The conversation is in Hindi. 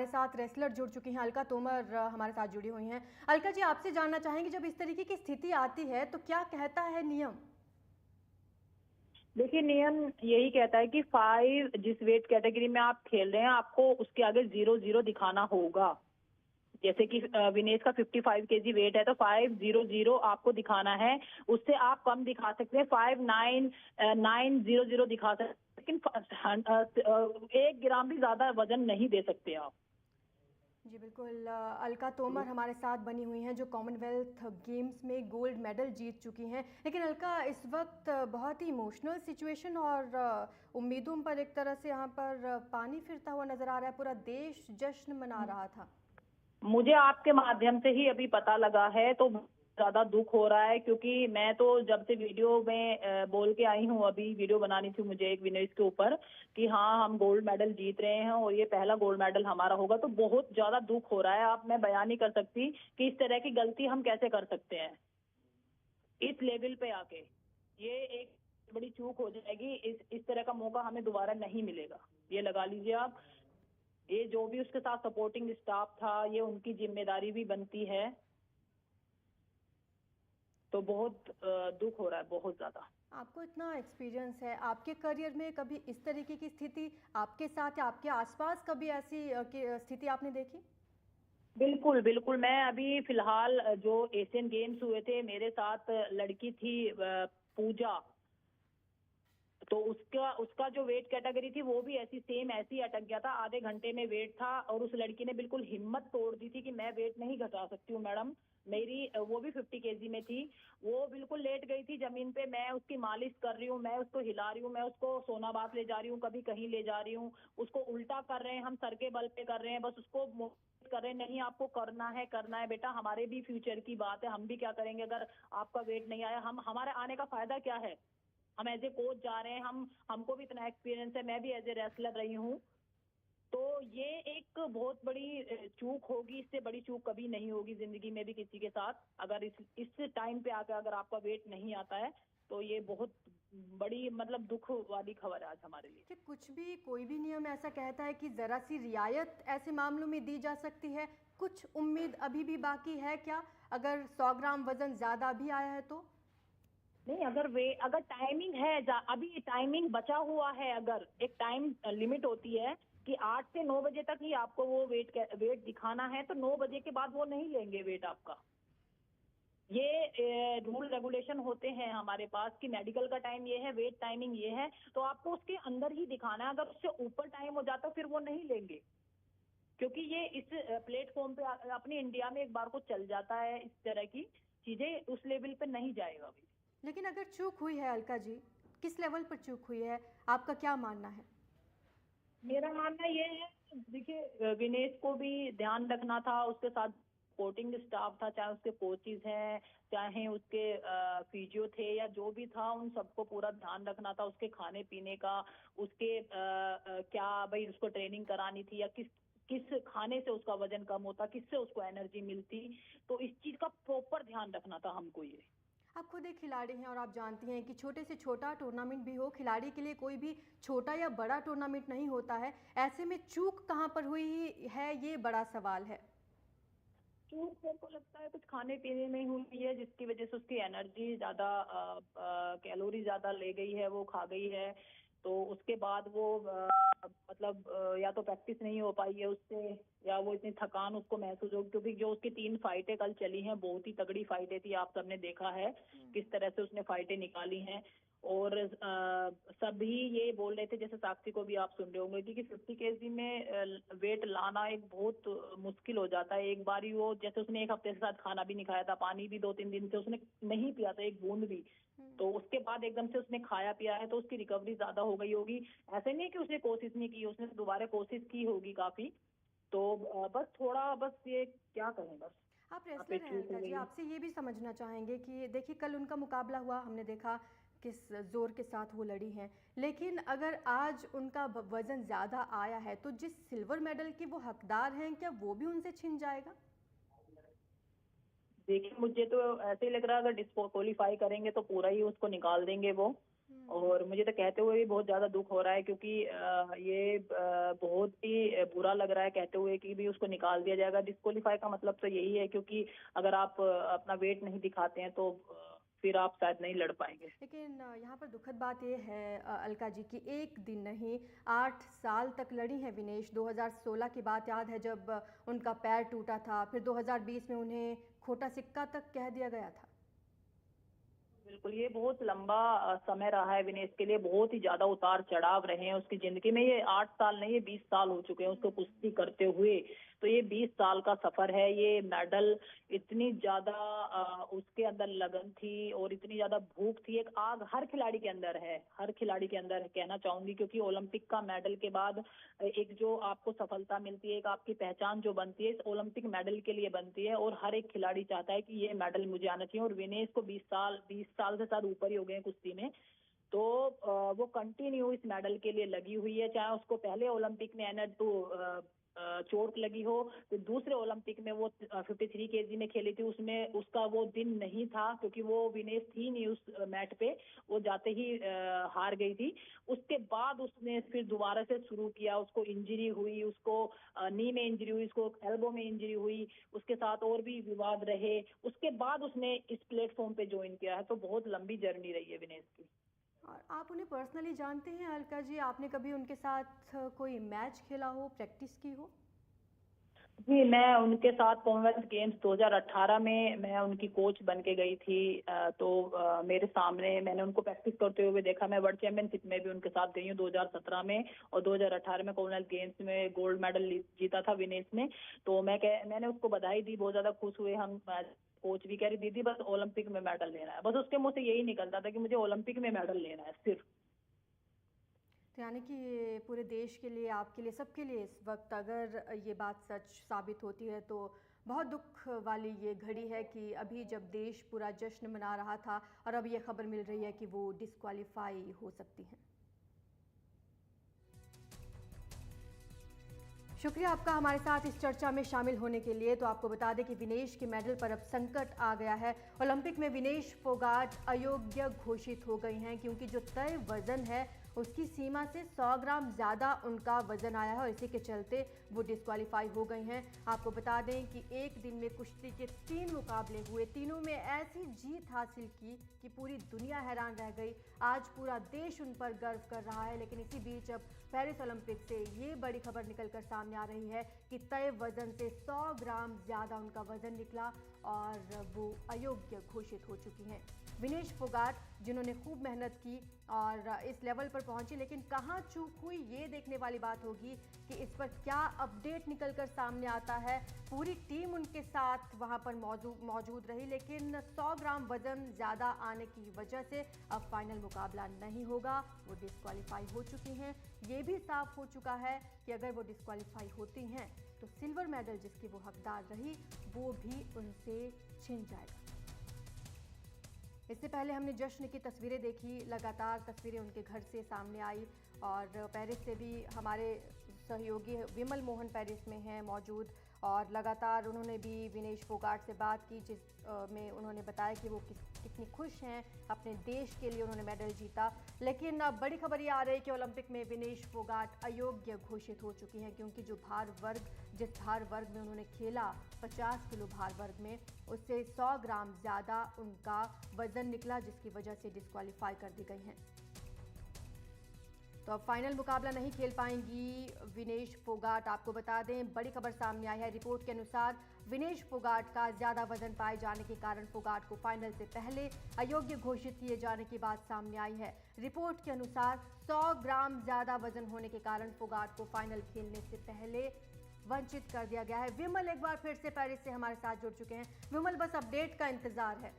हमारे साथ रेसलर जुड़ चुकी हैं, अलका तोमर हमारे साथ जुड़ी हुई हैं। अलका जी, आपसे जानना चाहेंगे, जब इस तरीके की स्थिति आती है तो क्या कहता है नियम? देखिए, नियम यही कहता है कि 5 जिस वेट कैटेगरी में आप खेल रहे हैं आपको उसके आगे 0-0 दिखाना होगा। जैसे कि विनेश का 55 केजी वेट है तो 500 आपको दिखाना है। उससे आप कम दिखा सकते हैं, 59900 दिखा सकते हैं, लेकिन 1 ग्राम भी ज्यादा वजन नहीं दे सकते आप। जी बिल्कुल। अलका तोमर हमारे साथ बनी हुई हैं जो कॉमनवेल्थ गेम्स में गोल्ड मेडल जीत चुकी हैं। लेकिन अलका, इस वक्त बहुत ही इमोशनल सिचुएशन और उम्मीदों पर एक तरह से यहाँ पर पानी फिरता हुआ नजर आ रहा है। पूरा देश जश्न मना रहा था। मुझे आपके माध्यम से ही अभी पता लगा है तो ज्यादा दुख हो रहा है, क्योंकि मैं तो जब से वीडियो में बोल के आई हूँ, अभी वीडियो बनानी थी मुझे एक विनेश के ऊपर कि हाँ हम गोल्ड मेडल जीत रहे हैं और ये पहला गोल्ड मेडल हमारा होगा, तो बहुत ज्यादा दुख हो रहा है। आप मैं बयान नहीं कर सकती कि इस तरह की गलती हम कैसे कर सकते हैं इस लेवल पे आके। ये एक बड़ी चूक हो जाएगी। इस तरह का मौका हमें दोबारा नहीं मिलेगा, ये लगा लीजिए आप। ये जो भी उसके साथ सपोर्टिंग स्टाफ था, ये उनकी जिम्मेदारी भी बनती है। तो बहुत दुख हो रहा है, बहुत ज्यादा। आपको इतना एक्सपीरियंस है, आपके करियर में कभी इस तरीके की स्थिति आपके साथ या आपके आसपास कभी ऐसी स्थिति आपने देखी? बिल्कुल बिल्कुल। मैं अभी फिलहाल जो एशियन गेम्स हुए थे, मेरे साथ लड़की थी पूजा, तो उसका उसका जो वेट कैटेगरी थी वो भी ऐसी अटक गया था। आधे घंटे में वेट था और उस लड़की ने बिल्कुल हिम्मत तोड़ दी थी कि मैं वेट नहीं घटा सकती हूँ मैडम मेरी। वो भी 50 केजी में थी। वो बिल्कुल लेट गई थी जमीन पे। मैं उसकी मालिश कर रही हूँ, मैं उसको हिला रही हूँ, मैं उसको सोनाबाद ले जा रही हूँ, कभी कहीं ले जा रही हूँ। उसको उल्टा कर रहे हैं, हम सर के बल पे कर रहे हैं, बस उसको कर रहे हैं, नहीं आपको करना है बेटा, हमारे भी फ्यूचर की बात है, हम भी क्या करेंगे अगर आपका वेट नहीं आया। हम हमारे आने का फायदा क्या है? हम एज ए कोच जा रहे हैं, हमको भी इतना एक्सपीरियंस है, मैं भी एज ए रेसलर रही हूँ। तो ये एक बहुत बड़ी चूक होगी, इससे बड़ी चूक कभी नहीं होगी जिंदगी में भी किसी के साथ। अगर इस टाइम पे आकर अगर आपका वेट नहीं आता है तो ये बहुत बड़ी मतलब दुख वाली खबर है आज हमारे लिए। कि कुछ भी कोई भी नियम ऐसा कहता है कि ज़रा सी रियायत ऐसे मामलों में दी जा सकती है? कुछ उम्मीद अभी भी बाकी है क्या, अगर 100 ग्राम वजन ज़्यादा भी आया है तो? नहीं, अगर टाइमिंग है, अभी टाइमिंग बचा हुआ है, अगर एक टाइम लिमिट होती है कि 8 से 9 बजे तक ही आपको वो वेट दिखाना है, तो 9 बजे के बाद वो नहीं लेंगे वेट आपका। ये रूल रेगुलेशन होते हैं हमारे पास कि मेडिकल का टाइम ये है, वेट टाइमिंग ये है, तो आपको उसके अंदर ही दिखाना है। अगर उससे ऊपर टाइम हो जाता फिर वो नहीं लेंगे, क्योंकि ये इस प्लेटफॉर्म पे अपने इंडिया में एक बार को चल जाता है, इस तरह की चीजें उस लेवल पे नहीं जाएगा अभी। लेकिन अगर चूक हुई है अलका जी, किस लेवल पर चूक हुई है, आपका क्या मानना है? मेरा मानना ये है, देखिए विनेश को भी ध्यान रखना था, उसके साथ सपोर्टिंग स्टाफ था, चाहे उसके कोचिज हैं, चाहे उसके फिजियो थे या जो भी था, उन सबको पूरा ध्यान रखना था। उसके खाने पीने का, उसके क्या भाई उसको ट्रेनिंग करानी थी, या किस किस खाने से उसका वजन कम होता, किससे उसको एनर्जी मिलती, तो इस चीज का प्रॉपर ध्यान रखना था हमको ये। आप खुद एक खिलाड़ी हैं और आप जानती हैं कि छोटे से छोटा टूर्नामेंट भी हो, खिलाड़ी के लिए कोई भी छोटा या बड़ा टूर्नामेंट नहीं होता है। ऐसे में चूक कहाँ पर हुई है, ये बड़ा सवाल है। चूक मेरे को लगता है कुछ खाने पीने में ही हुई है, जिसकी वजह से उसकी एनर्जी ज्यादा, कैलोरी ज्यादा ले गई है, वो खा गई है। तो उसके बाद वो मतलब या तो प्रैक्टिस नहीं हो पाई है उससे, या वो इतनी थकान उसको महसूस हो, क्योंकि जो उसकी 3 फाइटें कल चली हैं बहुत ही तगड़ी फाइटें थी, आप सबने देखा है किस तरह से उसने फाइटें निकाली हैं। और सभी ये बोल रहे थे, जैसे साक्षी को भी आप सुन रहे होंगे कि 50 केजी में वेट लाना एक बहुत मुश्किल हो जाता है। एक बार ही वो, जैसे उसने 1 हफ्ते के साथ खाना भी नहीं खाया था, पानी भी 2-3 दिन से उसने नहीं पिया था, एक बूंद भी। तो उसके बाद एकदम से उसने खाया पिया है, तो उसकी रिकवरी ज्यादा हो गई होगी। ऐसे नहीं कि उसने कोशिश नहीं की, उसने दोबारा कोशिश की होगी काफी। तो बस थोड़ा, बस ये क्या कहें, बस आप यहाँ पे रेसलर हैं चूक हो अलका जी, गई है। आपसे ये भी समझना चाहेंगे कि देखिए कल उनका मुकाबला हुआ, हमने देखा किस जोर के साथ वो लड़ी हैं। लेकिन अगर आज उनका वजन ज़्यादा आया है तो जिस सिल्वर मेडल के वो हकदार हैं, क्या वो भी उनसे छिन जाएगा? देखिए, मुझे तो ऐसे ही लग रहा है अगर डिस्क्वालीफाई करेंगे तो पूरा ही उसको निकाल देंगे वो। और मुझे तो कहते हुए भी बहुत ज्यादा दुख हो रहा है, क्योंकि ये बहुत ही बुरा लग रहा है कहते हुए कि भी उसको निकाल दिया जाएगा। डिस्क्वालीफाई का मतलब तो यही है, क्योंकि अगर आप अपना वेट नहीं दिखाते हैं तो फिर आप शायद नहीं लड़ पाएंगे। लेकिन यहाँ पर दुखद बात ये है अलका जी की एक दिन नहीं 8 साल तक लड़ी हैं विनेश। 2016 की बात याद है जब उनका पैर टूटा था, फिर 2020 में उन्हें खोटा सिक्का तक कह दिया गया था। बिल्कुल, ये बहुत लंबा समय रहा है विनेश के लिए। बहुत ही ज्यादा उतार चढ़ाव रहे हैं उसकी जिंदगी में। ये 8 साल नहीं, ये 20 साल हो चुके हैं उसको कुश्ती करते हुए। तो ये 20 साल का सफर है। ये मेडल, इतनी ज्यादा उसके अंदर लगन थी और इतनी ज्यादा भूख थी। एक आग हर खिलाड़ी के अंदर है, हर खिलाड़ी के अंदर कहना चाहूंगी, क्योंकि ओलंपिक का मेडल के बाद एक जो आपको सफलता मिलती है, एक आपकी पहचान जो बनती है, इस ओलंपिक मेडल के लिए बनती है। और हर एक खिलाड़ी चाहता है कि ये मेडल मुझे आना चाहिए। और विनेश को 20 साल से शायद ऊपर ही हो गए हैं कुश्ती में। तो वो कंटिन्यू इस मेडल के लिए लगी हुई है। चाहे उसको पहले ओलंपिक में चोट लगी हो, तो दूसरे ओलंपिक में वो 53 केजी में खेली थी, उसमें उसका वो दिन नहीं था, क्योंकि वो विनेश थी नहीं उस मैट पे, वो जाते ही हार गई थी। उसके बाद उसने फिर दोबारा से शुरू किया। उसको इंजरी हुई, उसको नी में इंजरी हुई, उसको एल्बो में इंजरी हुई, उसके साथ और भी विवाद रहे। उसके बाद उसने इस प्लेटफॉर्म पे ज्वाइन किया है। तो बहुत लंबी जर्नी रही है विनेश की। और आप उन्हें पर्सनली जानते हैं अलका जी? आपने कभी उनके साथ कोई मैच खेला हो, प्रैक्टिस की हो? जी, मैं उनके साथ कॉमनवेल्थ गेम्स 2018 में मैं उनकी कोच बन के गई थी। तो मेरे सामने मैंने उनको प्रैक्टिस करते हुए देखा। मैं वर्ल्ड चैंपियनशिप में भी उनके साथ गई हूँ 2017 में, और 2018 में कॉमनवेल्थ गेम्स में गोल्ड मेडल जीता था विनेश ने। तो मैंने उसको बधाई दी, बहुत ज्यादा खुश हुए हम। कोच भी कह रही दीदी बस ओलंपिक में मेडल लेना है, बस उसके मुंह से यही निकलता था कि मुझे ओलंपिक में मेडल लेना है सिर्फ। तो यानी कि ये पूरे देश के लिए, आपके लिए, सबके लिए इस वक्त अगर ये बात सच साबित होती है तो बहुत दुख वाली ये घड़ी है कि अभी जब देश पूरा जश्न मना रहा था और अब ये खबर मिल रही है कि वो डिस्क्वालीफाई हो सकती हैं। शुक्रिया आपका हमारे साथ इस चर्चा में शामिल होने के लिए। तो आपको बता दें कि विनेश के मेडल पर अब संकट आ गया है। ओलंपिक में विनेश फोगाट अयोग्य घोषित हो गई हैं, क्योंकि जो तय वजन है उसकी सीमा से 100 ग्राम ज़्यादा उनका वजन आया है और इसी के चलते वो डिस्क्वालीफाई हो गई हैं। आपको बता दें कि एक दिन में कुश्ती के 3 मुकाबले हुए, तीनों में ऐसी जीत हासिल की कि पूरी दुनिया हैरान रह गई। आज पूरा देश उन पर गर्व कर रहा है। लेकिन इसी बीच अब पेरिस ओलंपिक से ये बड़ी खबर निकलकर सामने आ रही है कि तय वजन से 100 ग्राम ज़्यादा उनका वजन निकला और वो अयोग्य घोषित हो चुकी हैं। विनेश फोगाट, जिन्होंने खूब मेहनत की और इस लेवल पर पहुंची, लेकिन कहां चूक हुई ये देखने वाली बात होगी कि इस पर क्या अपडेट निकलकर सामने आता है। पूरी टीम उनके साथ वहां पर मौजूद रही, लेकिन 100 ग्राम वजन ज़्यादा आने की वजह से अब फाइनल मुकाबला नहीं होगा। वो डिस्क्वालीफाई हो चुकी हैं। ये भी साफ हो चुका है कि अगर वो डिस्क्वालीफाई होती हैं तो सिल्वर मेडल जिसकी वो हकदार रही वो भी उनसे छिन जाएगा। इससे पहले हमने जश्न की तस्वीरें देखी, लगातार तस्वीरें उनके घर से सामने आई और पेरिस से भी हमारे सहयोगी विमल मोहन पेरिस में हैं मौजूद और लगातार उन्होंने भी विनेश फोगाट से बात की, जिस में उन्होंने बताया कि वो कितनी खुश हैं, अपने देश के लिए उन्होंने मेडल जीता। लेकिन अब बड़ी खबर ये आ रही है कि ओलंपिक में विनेश फोगाट अयोग्य घोषित हो चुकी हैं, क्योंकि जिस भार वर्ग में उन्होंने खेला 50 किलो भार वर्ग में, उससे 100 ग्राम ज़्यादा उनका वजन निकला, जिसकी वजह से डिस्क्वालीफाई कर दी गई हैं। तो अब फाइनल मुकाबला नहीं खेल पाएंगी विनेश फोगाट। आपको बता दें बड़ी खबर सामने आई है। रिपोर्ट के अनुसार विनेश फोगाट का ज़्यादा वजन पाए जाने के कारण फोगाट को फाइनल से पहले अयोग्य घोषित किए जाने की बात सामने आई है। रिपोर्ट के अनुसार 100 ग्राम ज़्यादा वजन होने के कारण फोगाट को फाइनल खेलने से पहले वंचित कर दिया गया है। विमल एक बार फिर से पेरिस से हमारे साथ जुड़ चुके हैं। विमल, बस अपडेट का इंतजार है।